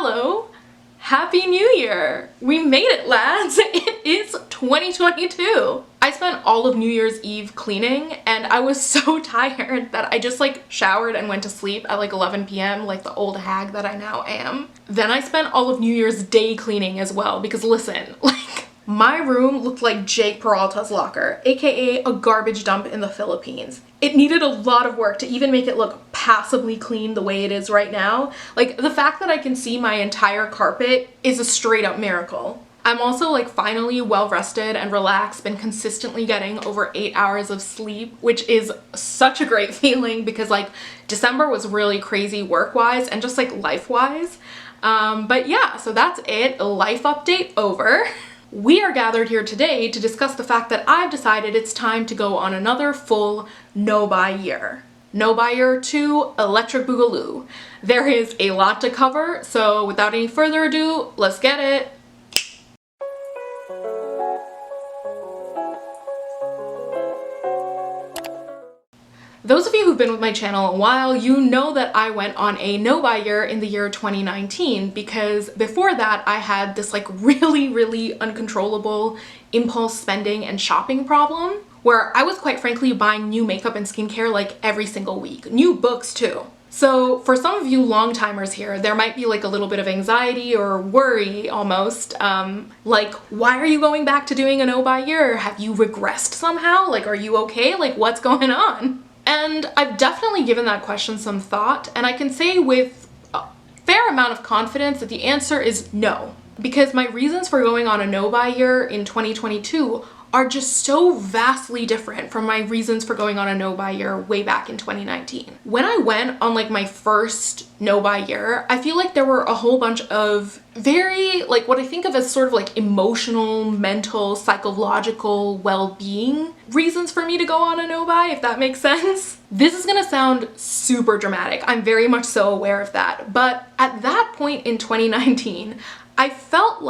hello, Happy New Year! We made it, lads! It is 2022! I spent all of New Year's Eve cleaning and I was so tired that I just showered and went to sleep at 11 p.m. like the old hag that I now am. Then I spent all of New Year's Day cleaning as well because listen, my room looked like Jake Peralta's locker, aka a garbage dump in the Philippines. It needed a lot of work to even make it look passably clean the way it is right now. The fact that I can see my entire carpet is a straight up miracle. I'm also finally well rested and relaxed, been consistently getting over 8 hours of sleep, which is such a great feeling because December was really crazy work-wise and just life-wise. But yeah, so that's it. Life update over. We are gathered here today to discuss the fact that I've decided it's time to go on another full no-buy year. No-buy year 2, Electric Boogaloo. There is a lot to cover, so without any further ado, let's get it. Those of you who've been with my channel a while, you know that I went on a no-buy year in the year 2019 because before that I had this really uncontrollable impulse spending and shopping problem where I was quite frankly buying new makeup and skincare every single week. New books too. So for some of you long-timers here, there might be a little bit of anxiety or worry almost. Why are you going back to doing a no-buy year? Have you regressed somehow? Are you okay? What's going on? And I've definitely given that question some thought, and I can say with a fair amount of confidence that the answer is no. Because my reasons for going on a no-buy year in 2022 are just so vastly different from my reasons for going on a no-buy year way back in 2019. When I went on my first no-buy year, I feel there were a whole bunch of very what I think of as sort of emotional, mental, psychological well-being reasons for me to go on a no-buy, if that makes sense. This is gonna sound super dramatic. I'm very much so aware of that. But at that point in 2019, I felt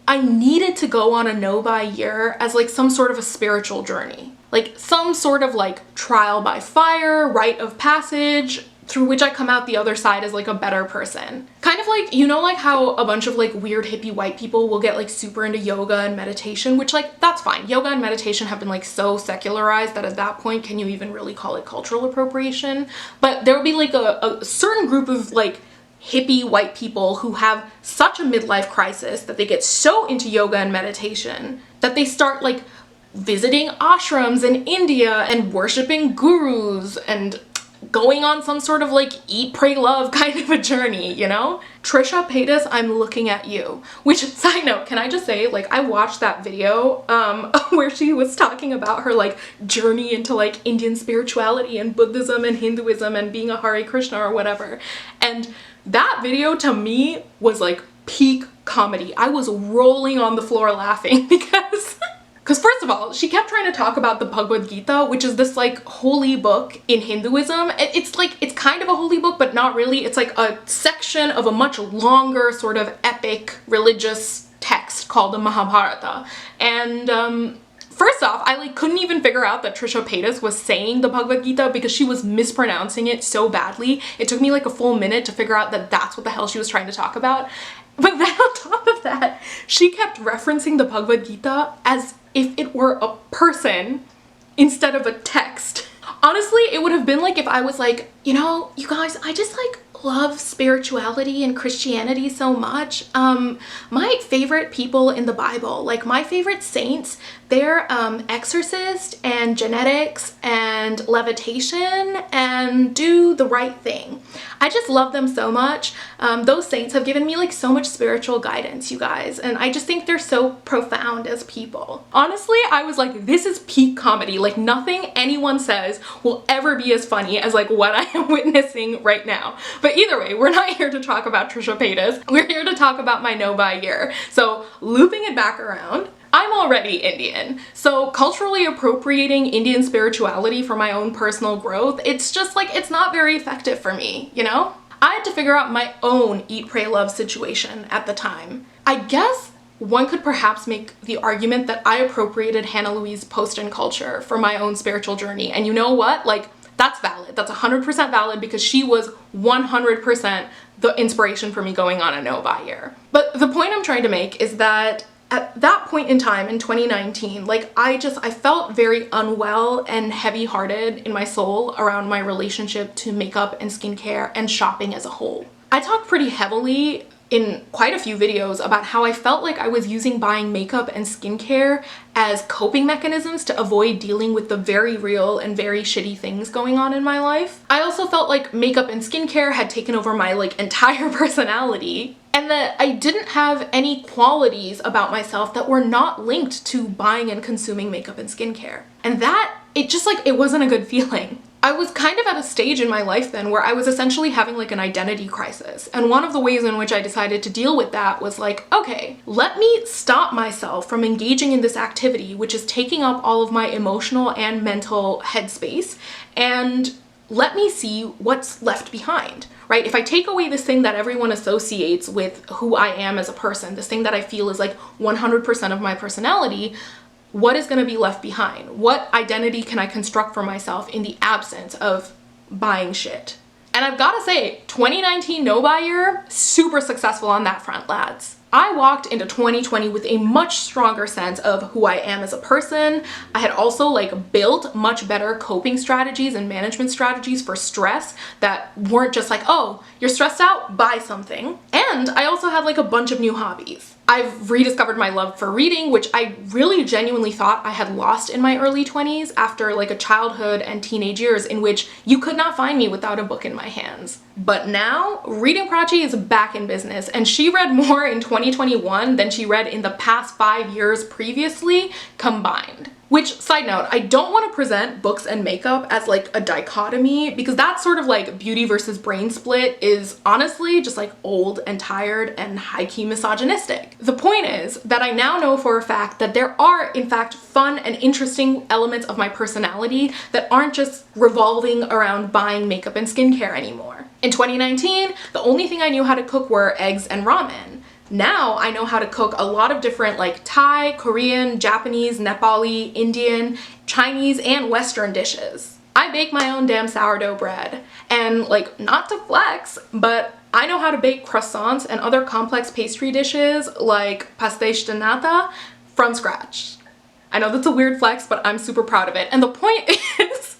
I needed to go on a no-buy year as some sort of a spiritual journey. Some sort of trial by fire, rite of passage, through which I come out the other side as a better person. Kind of you know how a bunch of weird hippie white people will get super into yoga and meditation, which that's fine. Yoga and meditation have been so secularized that at that point, can you even really call it cultural appropriation? But there will be a certain group of hippie white people who have such a midlife crisis that they get so into yoga and meditation that they start visiting ashrams in India and worshiping gurus and going on some sort of eat, pray, love kind of a journey, you know? Trisha, Paytas, I'm looking at you. Which, side note, can I just say, I watched that video where she was talking about her journey into Indian spirituality and Buddhism and Hinduism and being a Hare Krishna or whatever. And that video to me was peak comedy. I was rolling on the floor laughing because first of all, she kept trying to talk about the Bhagavad Gita, which is this holy book in Hinduism. It's it's kind of a holy book, but not really. It's a section of a much longer sort of epic religious text called the Mahabharata. And first off, I couldn't even figure out that Trisha Paytas was saying the Bhagavad Gita because she was mispronouncing it so badly. It took me a full minute to figure out that that's what the hell she was trying to talk about. But then on top of that, she kept referencing the Bhagavad Gita as if it were a person instead of a text. Honestly, it would have been if I was you know, you guys, I just love spirituality and Christianity so much. My favorite people in the Bible, my favorite saints, they're exorcist and genetics and levitation and do the right thing. I just love them so much. Those saints have given me so much spiritual guidance, you guys, and I just think they're so profound as people. Honestly, I was this is peak comedy. Nothing anyone says will ever be as funny as what I am witnessing right now. But either way, we're not here to talk about Trisha Paytas. We're here to talk about my no-buy year. So looping it back around, I'm already Indian, so culturally appropriating Indian spirituality for my own personal growth, it's just it's not very effective for me, you know? I had to figure out my own eat, pray, love situation at the time. I guess one could perhaps make the argument that I appropriated Hannah Louise Poston culture for my own spiritual journey, and you know what? That's valid. That's 100% valid because she was 100% the inspiration for me going on a no-buy year. But the point I'm trying to make is that at that point in time in 2019, like I felt very unwell and heavy-hearted in my soul around my relationship to makeup and skincare and shopping as a whole. I talked pretty heavily in quite a few videos about how I felt like I was using buying makeup and skincare as coping mechanisms to avoid dealing with the very real and very shitty things going on in my life. I also felt like makeup and skincare had taken over my like entire personality, and that I didn't have any qualities about myself that were not linked to buying and consuming makeup and skincare. And that, it wasn't a good feeling. I was kind of at a stage in my life then where I was essentially having like an identity crisis. And one of the ways in which I decided to deal with that was like, okay, let me stop myself from engaging in this activity, which is taking up all of my emotional and mental headspace, and let me see what's left behind, right? If I take away this thing that everyone associates with who I am as a person, this thing that I feel is like 100% of my personality, what is going to be left behind? What identity can I construct for myself in the absence of buying shit? And I've got to say, 2019 no-buy year, super successful on that front, lads. I walked into 2020 with a much stronger sense of who I am as a person. I had also like built much better coping strategies and management strategies for stress that weren't just like, oh, you're stressed out, buy something. And I also had like a bunch of new hobbies. I've rediscovered my love for reading, which I really genuinely thought I had lost in my early 20s after like a childhood and teenage years in which you could not find me without a book in my hands. But now, Reading Prachi is back in business, and she read more in 2021 than she read in the past 5 years previously combined. Which, side note, I don't want to present books and makeup as like a dichotomy, because that sort of like beauty versus brain split is honestly just like old and tired and high-key misogynistic. The point is that I now know for a fact that there are in fact fun and interesting elements of my personality that aren't just revolving around buying makeup and skincare anymore. In 2019, the only thing I knew how to cook were eggs and ramen. Now I know how to cook a lot of different like Thai, Korean, Japanese, Nepali, Indian, Chinese, and Western dishes. I bake my own damn sourdough bread. And like, not to flex, but I know how to bake croissants and other complex pastry dishes like pastéis de nata from scratch. I know that's a weird flex, but I'm super proud of it. And the point is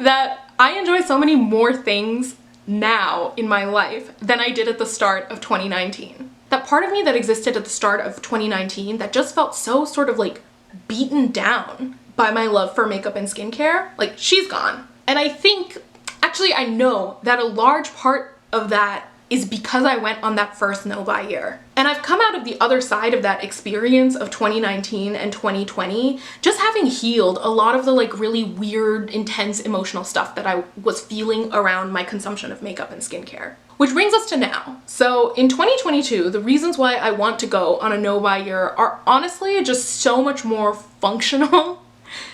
that I enjoy so many more things now in my life than I did at the start of 2019. That part of me that existed at the start of 2019 that just felt so sort of like beaten down by my love for makeup and skincare, like she's gone. And I think, actually I know that a large part of that is because I went on that first no-buy year. And I've come out of the other side of that experience of 2019 and 2020, just having healed a lot of the like really weird, intense emotional stuff that I was feeling around my consumption of makeup and skincare. Which brings us to now. So in 2022, the reasons why I want to go on a no-buy year are honestly just so much more functional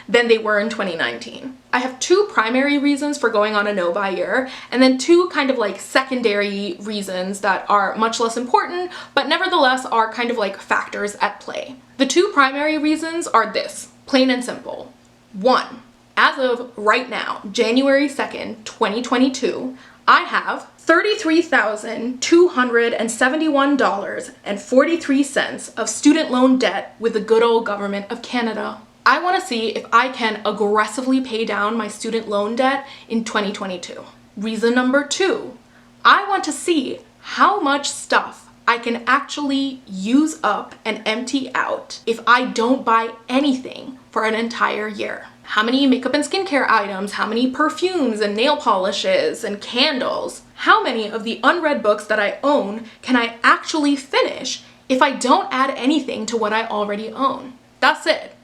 than they were in 2019. I have two primary reasons for going on a no-buy year, and then two kind of like secondary reasons that are much less important, but nevertheless are kind of like factors at play. The two primary reasons are this, plain and simple. One, as of right now, January 2nd, 2022, I have $33,271.43 of student loan debt with the good old government of Canada. I want to see if I can aggressively pay down my student loan debt in 2022. Reason number two, I want to see how much stuff I can actually use up and empty out if I don't buy anything for an entire year. How many makeup and skincare items, how many perfumes and nail polishes and candles, how many of the unread books that I own can I actually finish if I don't add anything to what I already own? That's it.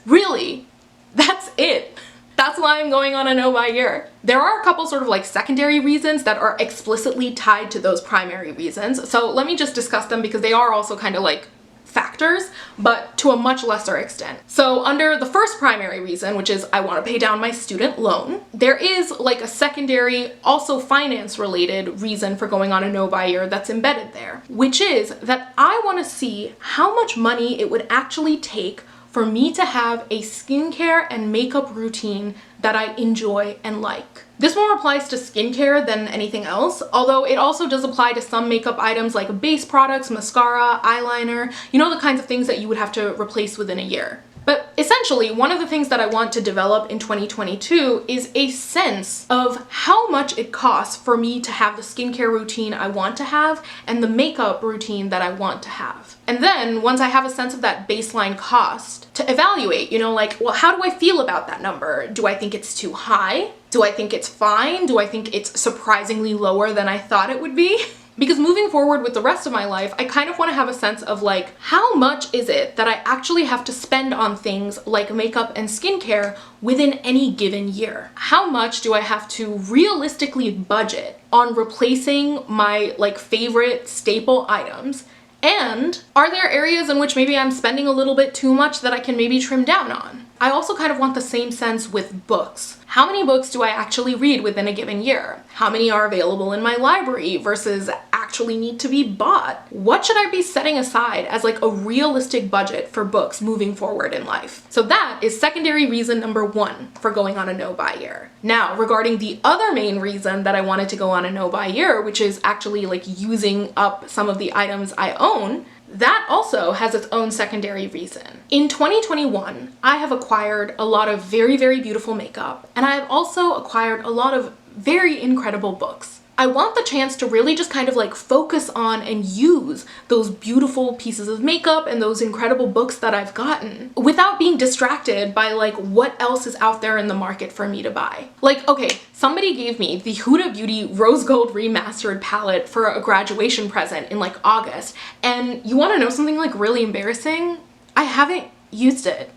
Really, that's it. That's why I'm going on a no-buy year. There are a couple sort of like secondary reasons that are explicitly tied to those primary reasons. So let me just discuss them because they are also kind of like factors, but to a much lesser extent. So under the first primary reason, which is I want to pay down my student loan, there is like a secondary, also finance related reason for going on a no-buy year that's embedded there, which is that I want to see how much money it would actually take for me to have a skincare and makeup routine that I enjoy and like. This more applies to skincare than anything else, although it also does apply to some makeup items like base products, mascara, eyeliner, you know, the kinds of things that you would have to replace within a year. But essentially, one of the things that I want to develop in 2022 is a sense of how much it costs for me to have the skincare routine I want to have and the makeup routine that I want to have. And then once I have a sense of that baseline cost, to evaluate, you know, like, well, how do I feel about that number? Do I think it's too high? Do I think it's fine? Do I think it's surprisingly lower than I thought it would be? Because moving forward with the rest of my life, I kind of want to have a sense of like, how much is it that I actually have to spend on things like makeup and skincare within any given year? How much do I have to realistically budget on replacing my like favorite staple items? And are there areas in which maybe I'm spending a little bit too much that I can maybe trim down on? I also kind of want the same sense with books. How many books do I actually read within a given year? How many are available in my library versus actually need to be bought? What should I be setting aside as like a realistic budget for books moving forward in life? So that is secondary reason number 1 for going on a no-buy year. Now, regarding the other main reason that I wanted to go on a no-buy year, which is actually like using up some of the items I own, that also has its own secondary reason. In 2021, I have acquired a lot of very, very beautiful makeup, and I have also acquired a lot of very incredible books. I want the chance to really just kind of like focus on and use those beautiful pieces of makeup and those incredible books that I've gotten without being distracted by like what else is out there in the market for me to buy. Like, okay, somebody gave me the Huda Beauty Rose Gold Remastered palette for a graduation present in like August, and you want to know something like really embarrassing? I haven't used it.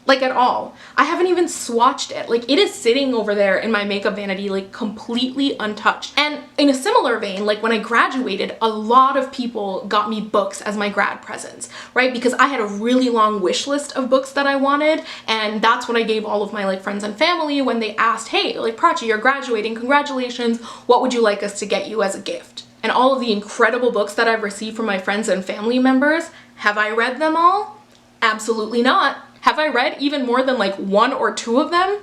Like at all. I haven't even swatched it. Like it is sitting over there in my makeup vanity like completely untouched. And in a similar vein, like when I graduated, a lot of people got me books as my grad presents, right? Because I had a really long wish list of books that I wanted, and that's what I gave all of my like friends and family when they asked, hey, like Prachi, you're graduating, congratulations, what would you like us to get you as a gift? And all of the incredible books that I've received from my friends and family members, have I read them all? Absolutely not. Have I read even more than like 1 or 2 of them?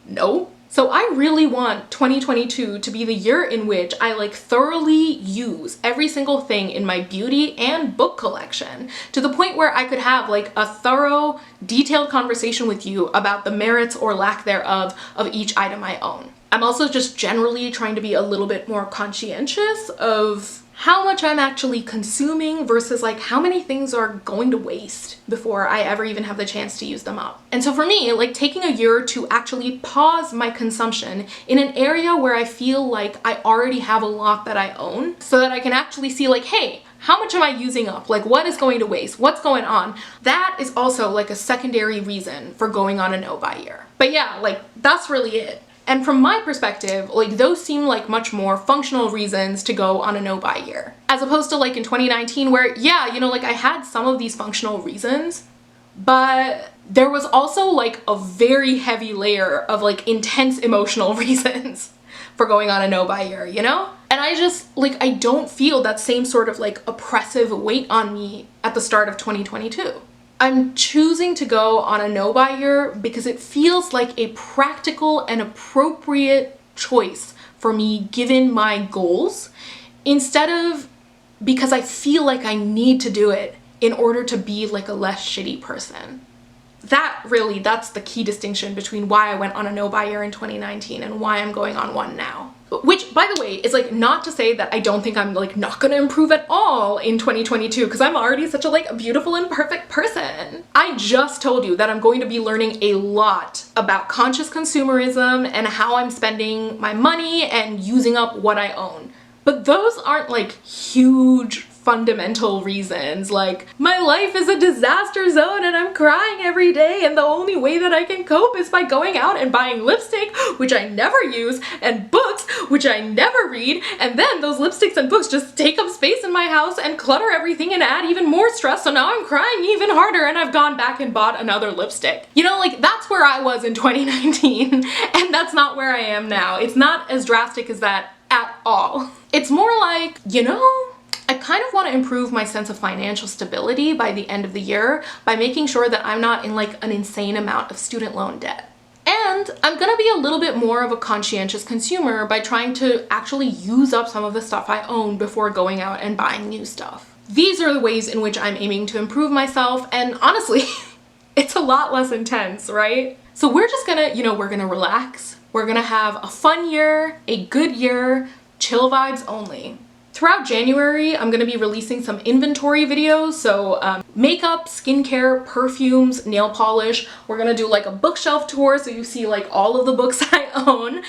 No. So I really want 2022 to be the year in which I like thoroughly use every single thing in my beauty and book collection to the point where I could have like a thorough, detailed conversation with you about the merits or lack thereof of each item I own. I'm also just generally trying to be a little bit more conscientious of how much I'm actually consuming versus like how many things are going to waste before I ever even have the chance to use them up. And so for me, like taking a year to actually pause my consumption in an area where I feel like I already have a lot that I own so that I can actually see like, hey, how much am I using up? Like what is going to waste? What's going on? That is also like a secondary reason for going on a no-buy year. But yeah, like that's really it. And from my perspective, like those seem like much more functional reasons to go on a no-buy year. As opposed to like in 2019 where, yeah, you know, like I had some of these functional reasons, but there was also like a very heavy layer of like intense emotional reasons for going on a no-buy year, you know? And I just, like, I don't feel that same sort of like oppressive weight on me at the start of 2022. I'm choosing to go on a no-buy year because it feels like a practical and appropriate choice for me given my goals, instead of because I feel like I need to do it in order to be like a less shitty person. That's the key distinction between why I went on a no-buy year in 2019 and why I'm going on one now. Which, by the way, is like not to say that I don't think I'm like not gonna improve at all in 2022 because I'm already such a like beautiful and perfect person. I just told you that I'm going to be learning a lot about conscious consumerism and how I'm spending my money and using up what I own. But those aren't like huge fundamental reasons, like my life is a disaster zone and I'm crying every day and the only way that I can cope is by going out and buying lipstick, which I never use, and books, which I never read, and then those lipsticks and books just take up space in my house and clutter everything and add even more stress, so now I'm crying even harder and I've gone back and bought another lipstick. You know, like that's where I was in 2019 and that's not where I am now. It's not as drastic as that at all. It's more like, you know, I kind of want to improve my sense of financial stability by the end of the year by making sure that I'm not in like an insane amount of student loan debt. And And I'm gonna be a little bit more of a conscientious consumer by trying to actually use up some of the stuff I own before going out and buying new stuff. These are the ways in which I'm aiming to improve myself, and honestly, it's a lot less intense, right? So we're just gonna, we're gonna relax. We're gonna have a fun year, a good year, chill vibes only. Throughout January, I'm gonna be releasing some inventory videos, so makeup, skincare, perfumes, nail polish. We're gonna do like a bookshelf tour so you see like all of the books I own,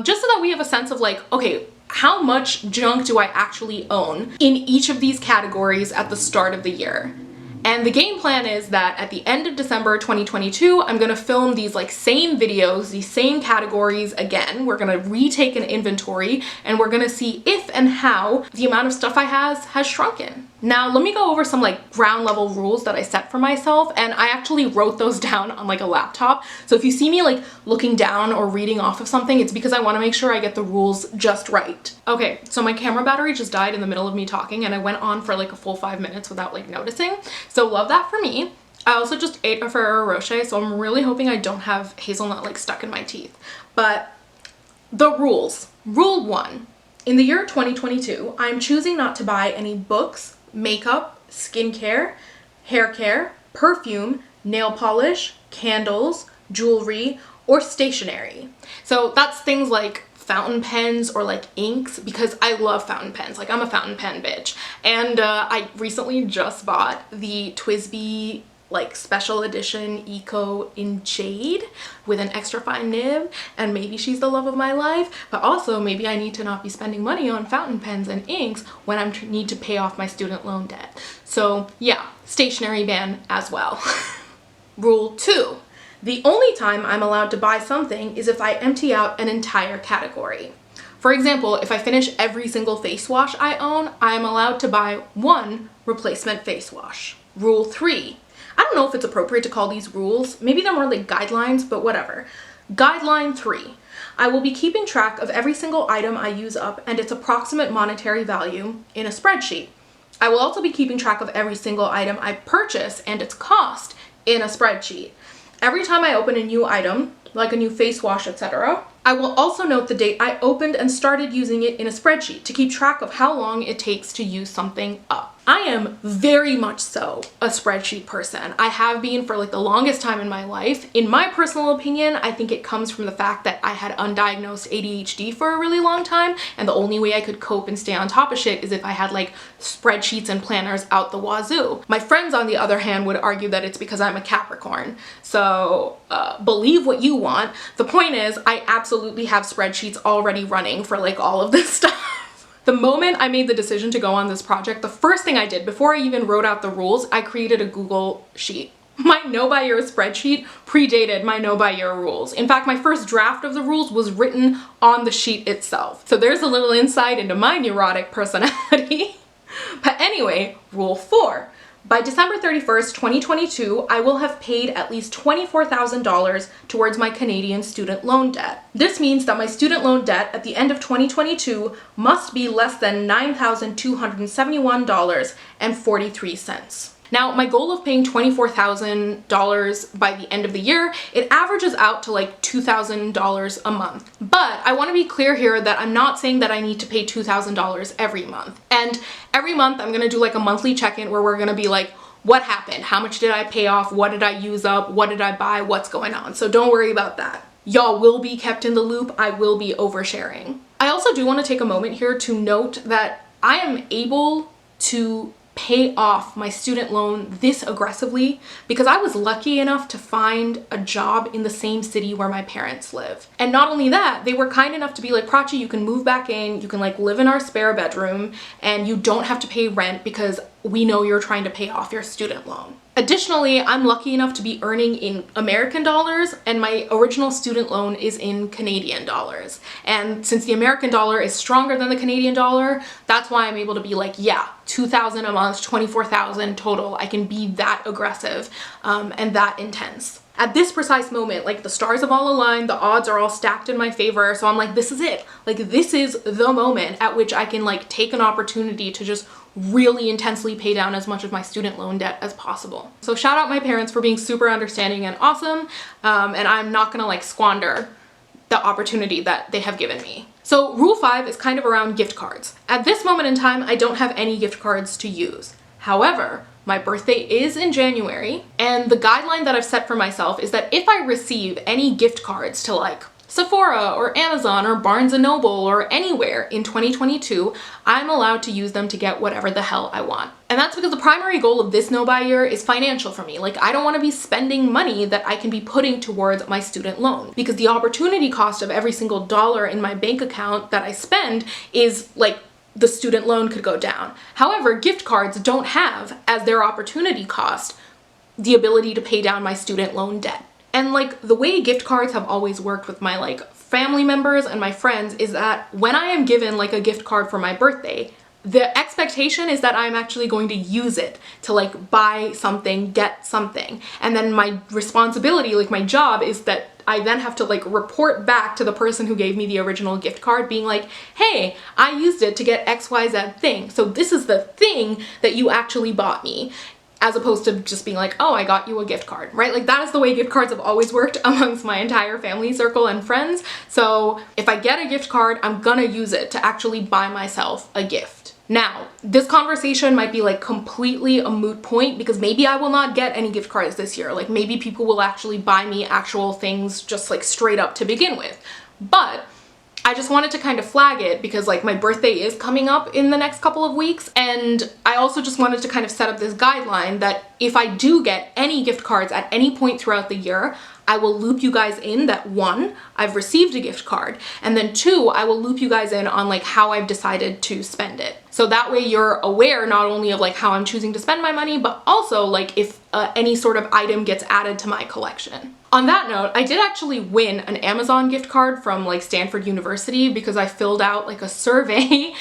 just so that we have a sense of like, okay, how much junk do I actually own in each of these categories at the start of the year? And the game plan is that at the end of December 2022, I'm gonna film these like same videos, these same categories again. We're gonna retake an inventory and we're gonna see if and how the amount of stuff I has shrunken. Now, let me go over some like ground level rules that I set for myself, and I actually wrote those down on like a laptop. So if you see me like looking down or reading off of something, it's because I wanna make sure I get the rules just right. Okay, so my camera battery just died in the middle of me talking and I went on for like a full 5 minutes without like noticing. So love that for me. I also just ate a Ferrero Rocher, so I'm really hoping I don't have hazelnut like stuck in my teeth. But the rules. Rule 1. In the year 2022, I'm choosing not to buy any books, makeup, skincare, hair care, perfume, nail polish, candles, jewelry, or stationery. So that's things like fountain pens or like inks, because I love fountain pens. Like, I'm a fountain pen bitch. And I recently just bought the TWSBI like special edition Eco in Jade with an extra fine nib, and maybe she's the love of my life, but also maybe I need to not be spending money on fountain pens and inks when I need to pay off my student loan debt. So yeah, stationery ban as well. Rule 2. The only time I'm allowed to buy something is if I empty out an entire category. For example, if I finish every single face wash I own, I'm allowed to buy one replacement face wash. Rule 3. I don't know if it's appropriate to call these rules. Maybe they're more like guidelines, but whatever. Guideline 3. I will be keeping track of every single item I use up and its approximate monetary value in a spreadsheet. I will also be keeping track of every single item I purchase and its cost in a spreadsheet. Every time I open a new item, like a new face wash, etc., I will also note the date I opened and started using it in a spreadsheet to keep track of how long it takes to use something up. I am very much so a spreadsheet person. I have been for like the longest time in my life. In my personal opinion, I think it comes from the fact that I had undiagnosed ADHD for a really long time, and the only way I could cope and stay on top of shit is if I had like spreadsheets and planners out the wazoo. My friends, on the other hand, would argue that it's because I'm a Capricorn. So believe what you want. The point is, I absolutely have spreadsheets already running for like all of this stuff. The moment I made the decision to go on this project, the first thing I did before I even wrote out the rules, I created a Google sheet. My no by year spreadsheet predated my no by year rules. In fact, my first draft of the rules was written on the sheet itself. So there's a little insight into my neurotic personality. But anyway, rule 4. By December 31st, 2022, I will have paid at least $24,000 towards my Canadian student loan debt. This means that my student loan debt at the end of 2022 must be less than $9,271.43. Now, my goal of paying $24,000 by the end of the year, it averages out to like $2,000 a month. But I want to be clear here that I'm not saying that I need to pay $2,000 every month. And every month I'm going to do like a monthly check-in where we're going to be like, what happened? How much did I pay off? What did I use up? What did I buy? What's going on? So don't worry about that. Y'all will be kept in the loop. I will be oversharing. I also do want to take a moment here to note that I am able to pay off my student loan this aggressively because I was lucky enough to find a job in the same city where my parents live. And not only that, they were kind enough to be like, Prachi, you can move back in, you can like live in our spare bedroom, and you don't have to pay rent because we know you're trying to pay off your student loan. Additionally, I'm lucky enough to be earning in American dollars, and my original student loan is in Canadian dollars. And since the American dollar is stronger than the Canadian dollar, that's why I'm able to be like, yeah, $2,000 a month, $24,000 total. I can be that aggressive and that intense. At this precise moment, like the stars have all aligned, the odds are all stacked in my favor. So I'm like, this is it. Like, this is the moment at which I can like take an opportunity to just really intensely pay down as much of my student loan debt as possible. So shout out my parents for being super understanding and awesome, and I'm not gonna like squander the opportunity that they have given me. So rule 5 is kind of around gift cards. At this moment in time, I don't have any gift cards to use. However, my birthday is in January, and the guideline that I've set for myself is that if I receive any gift cards to like Sephora or Amazon or Barnes & Noble or anywhere in 2022, I'm allowed to use them to get whatever the hell I want. And that's because the primary goal of this no-buy year is financial for me. Like, I don't want to be spending money that I can be putting towards my student loan, because the opportunity cost of every single dollar in my bank account that I spend is like the student loan could go down. However, gift cards don't have as their opportunity cost the ability to pay down my student loan debt. And like the way gift cards have always worked with my like family members and my friends is that when I am given like a gift card for my birthday, the expectation is that I'm actually going to use it to like buy something, get something. And then my responsibility, like my job, is that I then have to like report back to the person who gave me the original gift card being like, hey, I used it to get XYZ thing. So this is the thing that you actually bought me. As opposed to just being like, oh, I got you a gift card, right? Like that is the way gift cards have always worked amongst my entire family circle and friends. So if I get a gift card, I'm gonna use it to actually buy myself a gift. Now, this conversation might be like completely a moot point because maybe I will not get any gift cards this year. Like maybe people will actually buy me actual things just like straight up to begin with. But I just wanted to kind of flag it because like my birthday is coming up in the next couple of weeks, and I also just wanted to kind of set up this guideline that if I do get any gift cards at any point throughout the year, I will loop you guys in that 1, I've received a gift card, and then 2, I will loop you guys in on like how I've decided to spend it. So that way you're aware not only of like how I'm choosing to spend my money, but also like if any sort of item gets added to my collection. On that note, I did actually win an Amazon gift card from like Stanford University because I filled out like a survey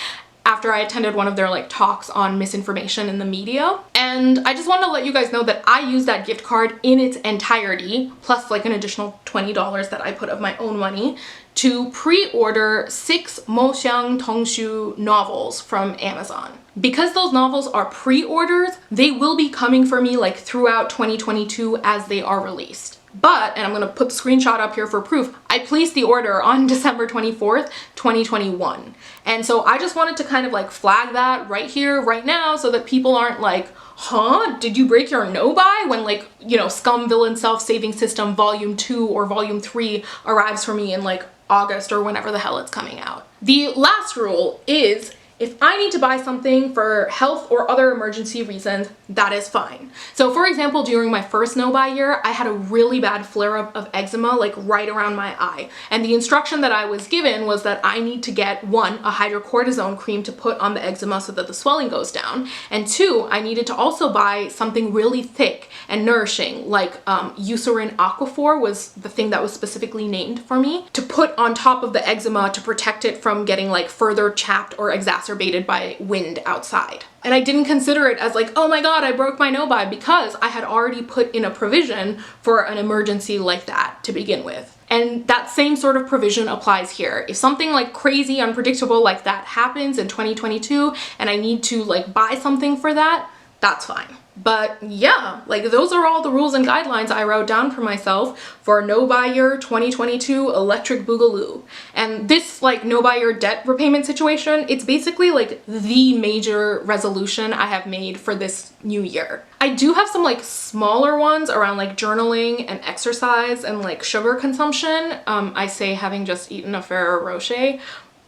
after I attended one of their like talks on misinformation in the media. And I just want to let you guys know that I used that gift card in its entirety, plus like an additional $20 that I put of my own money, to pre-order 6 Mo Xiang Tongshu novels from Amazon. Because those novels are pre-orders, they will be coming for me like throughout 2022 as they are released. But, and I'm gonna put the screenshot up here for proof, I placed the order on December 24th, 2021. And so I just wanted to kind of like flag that right here, right now, so that people aren't like, huh, did you break your no-buy when like, you know, Scum Villain Self-Saving System Volume 2 or Volume 3 arrives for me in like August or whenever the hell it's coming out. The last rule is, if I need to buy something for health or other emergency reasons, that is fine. So for example, during my first no-buy year, I had a really bad flare-up of eczema like right around my eye. And the instruction that I was given was that I need to get 1, a hydrocortisone cream to put on the eczema so that the swelling goes down. And 2, I needed to also buy something really thick and nourishing, like Eucerin Aquaphor was the thing that was specifically named for me, to put on top of the eczema to protect it from getting like further chapped or exacerbated by wind outside. And I didn't consider it as like, oh my god, I broke my no-buy, because I had already put in a provision for an emergency like that to begin with. And that same sort of provision applies here. If something like crazy, unpredictable like that happens in 2022 and I need to like buy something for that, that's fine. But yeah, like those are all the rules and guidelines I wrote down for myself for no-buy year 2022 electric Boogaloo. And this like no-buy year debt repayment situation, it's basically like the major resolution I have made for this new year. I do have some like smaller ones around like journaling and exercise and like sugar consumption. I say having just eaten a Ferrero Rocher,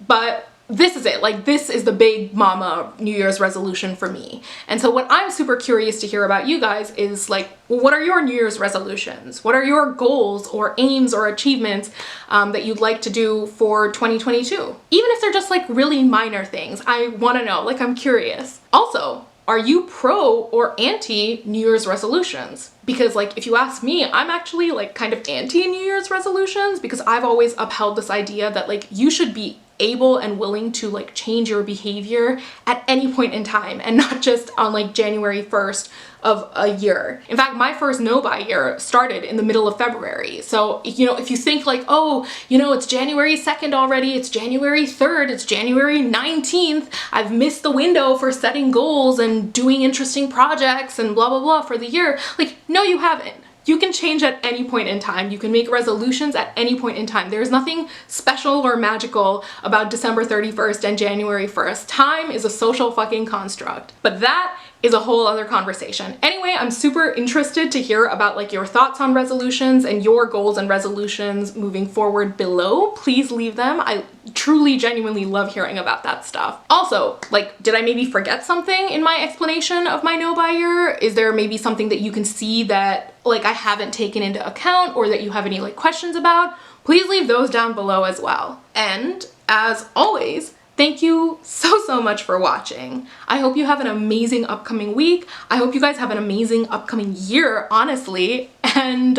but this is it. Like, this is the big mama New Year's resolution for me. And so what I'm super curious to hear about you guys is like, well, what are your New Year's resolutions? What are your goals or aims or achievements that you'd like to do for 2022? Even if they're just like really minor things, I want to know. Like, I'm curious. Also, are you pro or anti New Year's resolutions? Because like, if you ask me, I'm actually like kind of anti New Year's resolutions, because I've always upheld this idea that like you should be able and willing to like change your behavior at any point in time and not just on like January 1st of a year. In fact, my first no-buy year started in the middle of February. So, you know, if you think like, oh, you know, it's January 2nd already, it's January 3rd, it's January 19th, I've missed the window for setting goals and doing interesting projects and blah, blah, blah for the year. Like, no, you haven't. You can change at any point in time. You can make resolutions at any point in time. There's nothing special or magical about December 31st and January 1st. Time is a social fucking construct. But that is a whole other conversation. Anyway, I'm super interested to hear about like your thoughts on resolutions and your goals and resolutions moving forward below. Please leave them. I truly, genuinely love hearing about that stuff. Also, like, did I maybe forget something in my explanation of my no-buy year? Is there maybe something that you can see that like I haven't taken into account or that you have any like questions about? Please leave those down below as well. And as always, thank you so much for watching. I hope you have an amazing upcoming week. I hope you guys have an amazing upcoming year, honestly. And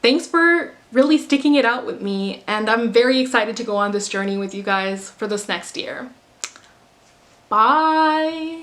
thanks for really sticking it out with me. And I'm very excited to go on this journey with you guys for this next year. Bye.